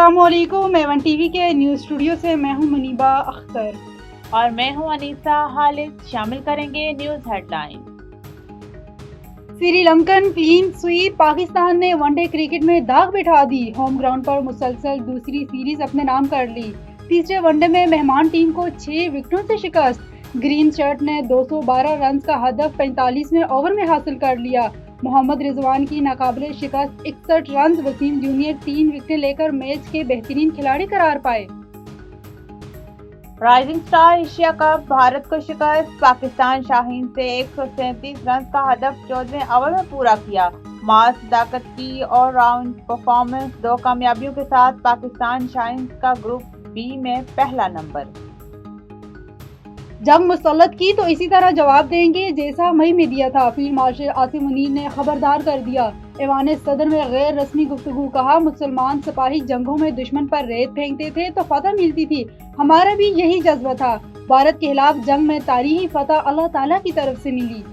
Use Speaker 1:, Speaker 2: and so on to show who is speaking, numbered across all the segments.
Speaker 1: अस्सलाम वालेकुम। Avon TV के न्यूज़ स्टूडियो से मैं हूं मुनीबा अख्तर
Speaker 2: और मैं हूं अनीसा हालिद। शामिल करेंगे news headline.
Speaker 1: Sri Lankan clean sweep, Pakistan ने वनडे क्रिकेट में दाग बिठा दी। होम ग्राउंड पर मुसलसल दूसरी सीरीज अपने नाम कर ली। तीसरे वनडे में मेहमान टीम को 6 विकेटों से शिकस्त। ग्रीन शर्ट ने 212 रन का हदफ 45वें ओवर में हासिल कर लिया। मोहम्मद रिजवान की नाकाबिले शिकस्त 61 रन। वसीम जूनियर 3 विकेटें लेकर मैच के बेहतरीन खिलाड़ी करार पाए।
Speaker 2: Rising star Asia cup, Bharat को शिकस्त। पाकिस्तान शाहीन से 137 रन का हदफ 14वें ओवर में पूरा किया। मास सदाकत की ऑलराउंड परफॉर्मेंस, 2 कामयाबियों के साथ पाकिस्तान शाहीन का ग्रुप बी में पहला नंबर।
Speaker 1: जंग मुसल्लत की तो इसी तरह जवाब देंगे जैसा मई में दिया था। फील्ड मार्शल आसिम मुनीर ने खबरदार कर दिया। ऐवान सदर में गैर रस्मी गुफ्तगू, कहा मुसलमान सिपाही जंगों में दुश्मन पर रेत फेंकते थे तो फतह मिलती थी, हमारा भी यही जज्बा था। भारत के खिलाफ जंग में तारीखी फतह अल्लाह ताला की तरफ से मिली।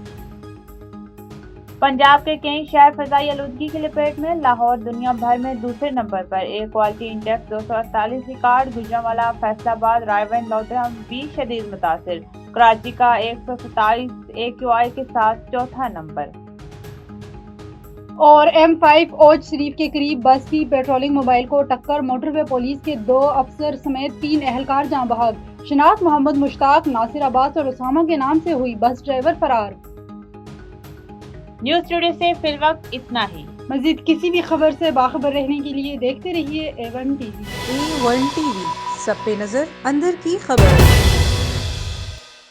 Speaker 2: पंजाब के कई शहर फजाई आलूदगी की लपेट में। लाहौर दुनिया भर में दूसरे नंबर पर। Air quality index 248 record. Gujranwala, Faisalabad, Raiwind, Lodhran भी शदीद मुतासिर। कराची का 127 AQI के साथ चौथा नंबर।
Speaker 1: और M5 ओज शरीफ के करीब बस की पेट्रोलिंग मोबाइल को टक्कर, मोटरवे पुलिस के 2 अफसर समेत 3 एहलकार जाँ बहक। शनाख्त मोहम्मद मुश्ताक, नासिर अब्बास और उसामा के नाम से हुई, बस ड्राइवर फरार।
Speaker 2: न्यूज़ स्टूडियो से फिलवक्त इतना ही।
Speaker 1: मजीद किसी भी खबर से बाखबर रहने के लिए देखते रहिए A1 TV।
Speaker 3: A1 TV, सब पे नजर, अंदर की खबर।